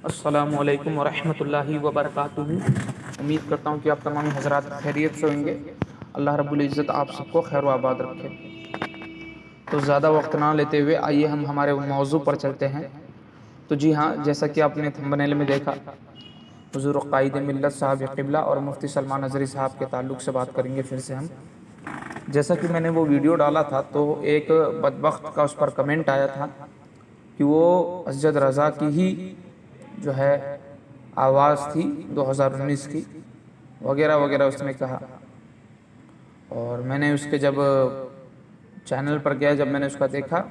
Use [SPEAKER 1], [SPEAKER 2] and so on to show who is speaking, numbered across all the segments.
[SPEAKER 1] السلام علیکم ورحمۃ اللہ وبرکاتہ۔ امید کرتا ہوں کہ آپ تمام حضرات خیریت سے ہوں گے۔ اللہ رب العزت آپ سب کو خیر و آباد رکھے۔ تو زیادہ وقت نہ لیتے ہوئے آئیے ہم ہمارے موضوع پر چلتے ہیں۔ تو جی ہاں، جیسا کہ آپ نے تھمبنیل میں دیکھا، حضور قائد ملت صاحب قبلہ اور مفتی سلمان اظہری صاحب کے تعلق سے بات کریں گے پھر سے ہم۔ جیسا کہ میں نے وہ ویڈیو ڈالا تھا تو ایک بدبخت کا اس پر کمنٹ آیا تھا کہ وہ اسجد رضا کی ہی جو ہے آواز تھی 2019 کی، وغیرہ وغیرہ اس نے کہا۔ اور میں نے اس کے جب چینل پر گیا، جب میں نے اس کا دیکھا،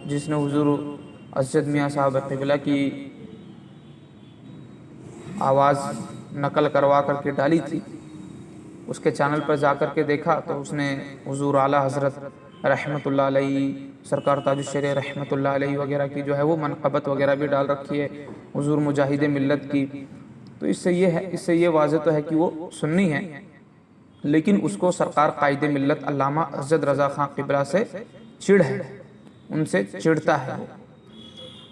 [SPEAKER 1] جس نے حضور اسجد میاں صاحب قبلہ کی آواز نقل کروا کر کے ڈالی تھی، اس کے چینل پر جا کر کے دیکھا تو اس نے حضور اعلیٰ حضرت رحمۃ اللہ علیہ، سرکار تاج الشریعہ رحمۃ اللہ علیہ وغیرہ کی جو ہے وہ منقبت وغیرہ بھی ڈال رکھی ہے، حضور مجاہد ملت کی۔ تو اس سے یہ واضح تو ہے کہ وہ سنی ہے، لیکن اس کو سرکار قائد ملت علامہ اسجد رضا خان قبلہ سے چڑ ہے، ان سے چڑھتا ہے وہ۔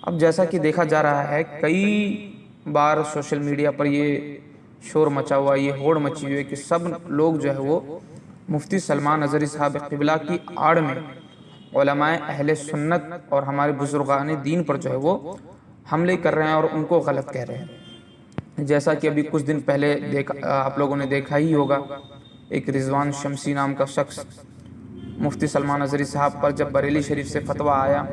[SPEAKER 1] اب جیسا کہ دیکھا جا رہا ہے، کئی بار سوشل میڈیا پر یہ شور مچا ہوا، یہ ہوڑ مچی ہوئی ہے کہ سب لوگ جو ہے وہ مفتی سلمان اظہری صاحب قبلہ کی آڑ میں علماء اہل سنت اور ہمارے بزرگان دین پر جو ہے وہ حملے کر رہے ہیں اور ان کو غلط کہہ رہے ہیں۔ جیسا کہ ابھی کچھ دن پہلے آپ لوگوں نے دیکھا ہی ہوگا، ایک رضوان شمسی نام کا شخص مفتی سلمان اظہری صاحب پر جب بریلی شریف سے فتویٰ آیا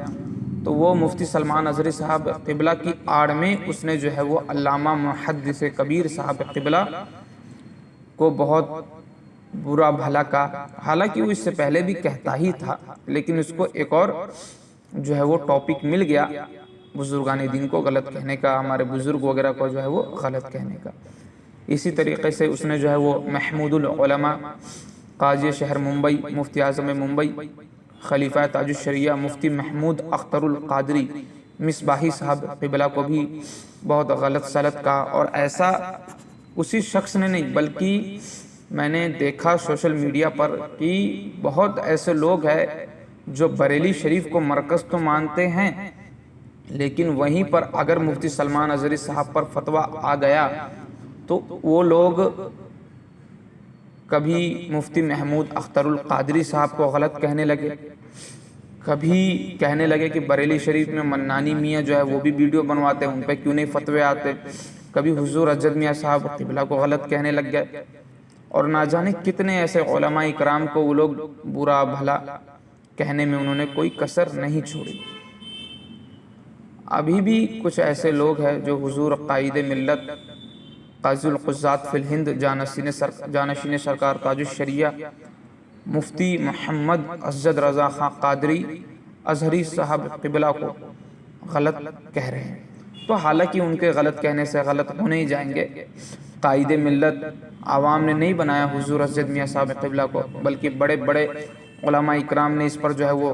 [SPEAKER 1] تو وہ مفتی سلمان اظہری صاحب قبلہ کی آڑ میں اس نے جو ہے وہ علامہ محدث کبیر صاحب قبلہ کو بہت برا بھلا کہا۔ حالانکہ وہ اس سے پہلے بھی کہتا ہی تھا، لیکن اس کو ایک اور جو ہے وہ ٹاپک مل گیا بزرگان دین کو غلط کہنے کا، ہمارے بزرگ وغیرہ کو جو ہے وہ غلط کہنے کا۔ اسی طریقے سے اس نے جو ہے وہ محمود العلماء، قاضی شہر ممبئی، مفتی اعظم ممبئی، خلیفہ تاج الشریعہ مفتی محمود اختر القادری مصباحی صاحب قبلہ کو بھی بہت غلط سلط کہا۔ اور ایسا اسی شخص نے نہیں، بلکہ میں نے دیکھا سوشل میڈیا پر کہ بہت ایسے لوگ ہیں جو بریلی شریف کو مرکز تو مانتے ہیں، لیکن وہیں پر اگر مفتی سلمان اظہری صاحب پر فتویٰ آ گیا تو وہ لوگ کبھی مفتی محمود اختر القادری صاحب کو غلط کہنے لگے، کبھی کہنے لگے کہ بریلی شریف میں منانی میاں جو ہے وہ بھی ویڈیو بنواتے ہیں، ان پہ کیوں نہیں فتوے آتے، کبھی حضور اسجد میاں صاحب قبلہ کو غلط کہنے لگ گئے، اور نہ جانے کتنے ایسے علماء اکرام کو وہ لوگ برا بھلا کہنے میں انہوں نے کوئی کسر نہیں چھوڑی۔ ابھی بھی کچھ ایسے لوگ ہیں جو حضور قائد ملت، قاضی القضات فی الہند، جانشین سرکار تاج الشریعہ مفتی محمد اسجد رضا خان قادری اظہری صاحب قبلہ کو غلط کہہ رہے ہیں۔ تو حالانکہ ان کے غلط کہنے سے غلط ہونے ہی جائیں گے۔ قائد ملت عوام نے نہیں بنایا حضور اسجد میاں صاحب قبلہ کو، بلکہ بڑے بڑے علماء اکرام نے اس پر جو ہے وہ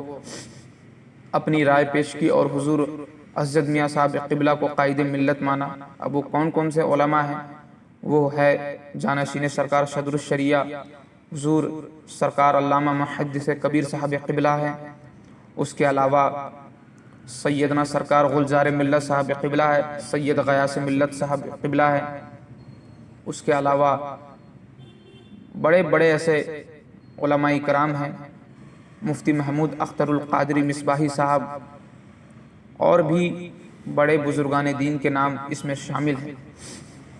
[SPEAKER 1] اپنی رائے پیش کی اور حضور اسجد میاں صاحب قبلہ کو قائد ملت مانا۔ اب وہ کون کون سے علماء ہیں؟ وہ ہے جانشین سرکار صدر الشریعہ حضور سرکار علامہ محدث کبیر صاحب قبلہ ہے، اس کے علاوہ سیدنا سرکار گلزار ملت صاحب قبلہ ہے، سید غیاث ملت صاحب قبلہ ہے، اس کے علاوہ بڑے بڑے ایسے علماء کرام ہیں، مفتی محمود اختر القادری مصباحی صاحب، اور بھی بڑے بزرگان دین کے نام اس میں شامل ہیں۔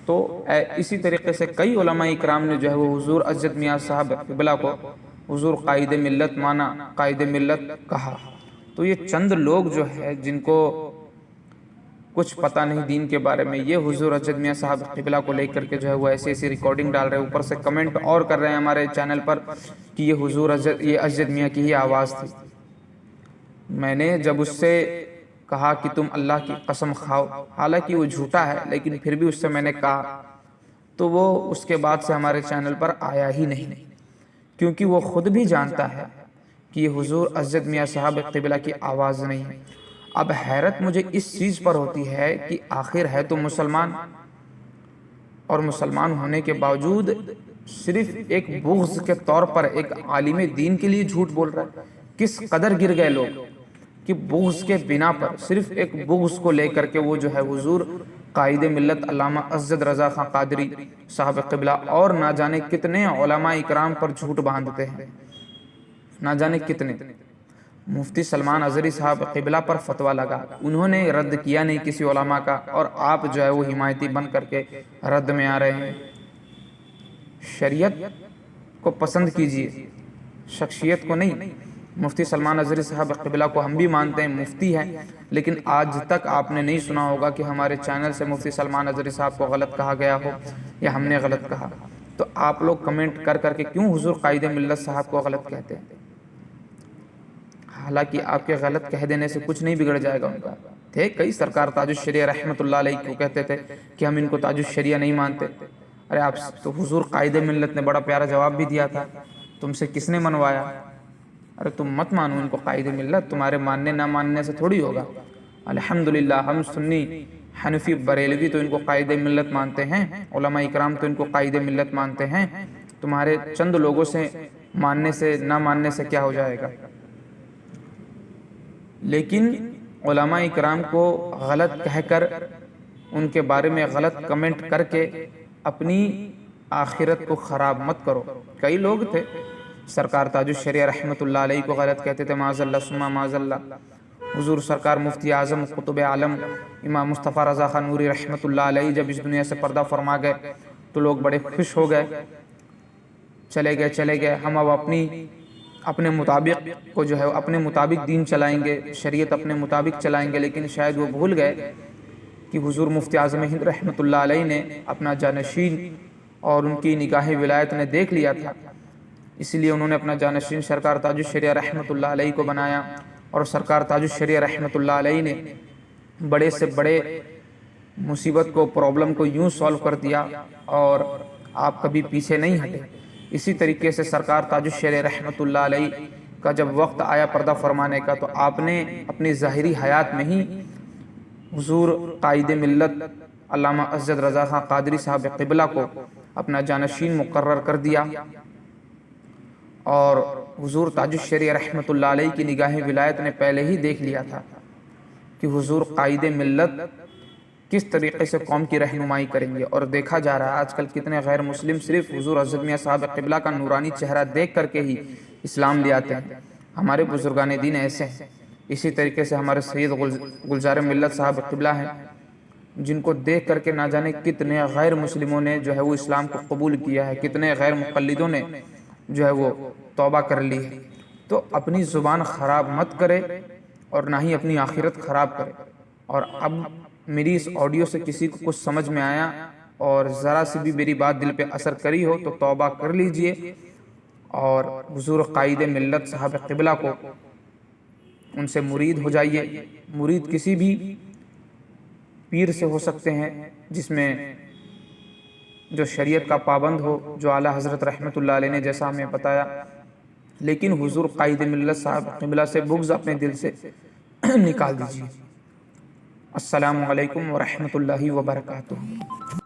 [SPEAKER 1] تو اسی طریقے سے کئی علماء کرام نے جو ہے وہ حضور اسجد میاں صاحب قبلہ کو حضور قائد ملت مانا، قائد ملت کہا۔ تو یہ چند لوگ جو ہے جن کو کچھ پتہ نہیں دین کے بارے میں، یہ حضور اسجد میاں صاحب قبلہ کو لے کر کے جو ہے وہ ایسی ریکارڈنگ ڈال رہے ہیں، اوپر سے کمنٹ اور کر رہے ہیں ہمارے چینل پر کہ یہ اسجد میاں کی ہی آواز تھی۔ میں نے جب اس سے کہا کہ تم اللہ کی قسم کھاؤ، حالانکہ وہ جھوٹا ہے لیکن پھر بھی اس سے میں نے کہا، تو وہ اس کے بعد سے ہمارے چینل پر آیا ہی نہیں، کیونکہ وہ خود بھی جانتا ہے کہ یہ حضور اسجد میاں صاحب قبلہ کی آواز نہیں ہے۔ اب حیرت مجھے اس چیز پر ہوتی ہے کہ آخر ہے تو مسلمان، اور مسلمان ہونے کے باوجود صرف ایک بغض کے طور پر ایک عالم دین کے لیے جھوٹ بول رہا ہے۔ کس قدر گر گئے لوگ، کہ بغض کے بنا پر، صرف ایک بغض کو لے کر کے وہ جو ہے حضور قائد ملت علامہ اسجد رضا خان قادری صاحب قبلہ اور نہ جانے کتنے علماء اکرام پر جھوٹ باندھتے ہیں، نہ جانے کتنے۔ مفتی سلمان اظہری صاحب قبلہ پر فتویٰ لگا، انہوں نے رد کیا نہیں کسی علماء کا، اور آپ جو ہے وہ حمایتی بن کر کے رد میں آ رہے ہیں۔ شریعت کو پسند کیجئے، شخصیت کو نہیں۔ مفتی سلمان اظہری صاحب قبلہ کو ہم بھی مانتے ہیں، مفتی ہیں، لیکن آج تک آپ نے نہیں سنا ہوگا کہ ہمارے چینل سے مفتی سلمان اظہری صاحب کو غلط کہا گیا ہو یا ہم نے غلط کہا۔ تو آپ لوگ کمنٹ کر کر کے کیوں حضور قائد ملت صاحب کو غلط کہتے ہیں؟ حالانکہ آپ کے غلط کہہ دینے سے کچھ نہیں بگڑ جائے گا ان کا۔ تھے کئی سرکار تاج الشریعہ رحمۃ اللہ علیہ کو کہتے تھے کہ ہم ان کو تاج الشریعہ نہیں مانتے۔ ارے آپ تو حضور قائد ملت نے بڑا پیارا جواب بھی دیا تھا، تم سے کس نے منوایا؟ ارے تم مت مانو ان کو قائد ملت، تمہارے ماننے نہ ماننے سے تھوڑی ہوگا۔ الحمدللہ ہم سنی حنفی بریلوی تو ان کو قائد ملت مانتے ہیں، علماء اکرام تو ان کو قائد ملت مانتے ہیں، تمہارے چند لوگوں سے ماننے سے نہ ماننے سے کیا ہو جائے گا؟ لیکن علماء اکرام کو غلط کہہ کر، ان کے بارے میں غلط کمنٹ کر کے اپنی آخرت کو خراب مت کرو۔ کئی لوگ تھے سرکار تاج الشریعہ رحمۃ اللہ علیہ کو غلط کہتے تھے، معاذ اللہ ثم معاذ اللہ۔ حضور سرکار مفتی اعظم قطب عالم امام مصطفیٰ رضا خان نوری رحمۃ اللہ علیہ جب اس دنیا سے پردہ فرما گئے تو لوگ بڑے خوش ہو گئے، چلے گئے، ہم اب اپنے مطابق کو جو ہے اپنے مطابق دین چلائیں گے، شریعت اپنے مطابق چلائیں گے۔ لیکن شاید وہ بھول گئے کہ حضور مفتی اعظم ہند رحمۃ اللہ علیہ نے اپنا جانشین اور ان کی نگاہ ولایت نے دیکھ لیا تھا، اس لیے انہوں نے اپنا جانشین سرکار تاج الشریعہ رحمۃ اللہ علیہ کو بنایا، اور سرکار تاج الشریعہ رحمۃ اللہ علیہ نے بڑے سے بڑے مصیبت کو، پرابلم کو یوں سالو کر دیا، اور آپ کبھی پیچھے نہیں ہٹے۔ اسی طریقے سے سرکار تاج الشریعہ رحمۃ اللہ علیہ کا جب وقت آیا پردہ فرمانے کا تو آپ نے اپنی ظاہری حیات میں ہی حضور قائد ملت علامہ اسجد رضا خان قادری صاحب قبلہ کو اپنا جانشین مقرر کر دیا، اور حضور تاج الشریعہ رحمۃ اللہ علیہ کی نگاہ ولایت نے پہلے ہی دیکھ لیا تھا کہ حضور قائد ملت کس طریقے سے قوم کی رہنمائی کریں گے۔ اور دیکھا جا رہا ہے آج کل کتنے غیر مسلم صرف حضور حضرت میاں صاحب قبلہ کا نورانی چہرہ دیکھ کر کے ہی اسلام لے آتے ہیں۔ ہمارے بزرگان دین ایسے ہیں۔ اسی طریقے سے ہمارے سید گلزار ملت صاحب قبلہ ہیں، جن کو دیکھ کر کے نہ جانے کتنے غیر مسلموں نے جو ہے وہ اسلام کو قبول کیا ہے، کتنے غیر مقلدوں نے جو ہے وہ توبہ کر لی ہے۔ تو اپنی زبان خراب مت کرے اور نہ ہی اپنی آخرت خراب کرے۔ اور اب میری اس آڈیو سے کسی کو کچھ سمجھ میں آیا اور ذرا سی بھی میری بات دل پہ اثر کری ہو تو توبہ کر لیجئے، اور حضور قائد ملت صاحب قبلہ کو ان سے مرید ہو جائیے۔ مرید کسی بھی پیر سے ہو سکتے ہیں جس میں جو شریعت کا پابند ہو، جو اعلیٰ حضرت رحمۃ اللہ علیہ نے جیسا ہمیں بتایا، لیکن حضور قائد ملت صاحب قبلہ سے بغض اپنے دل سے نکال دیجیے۔ السلام علیکم ورحمۃ اللہ وبرکاتہ۔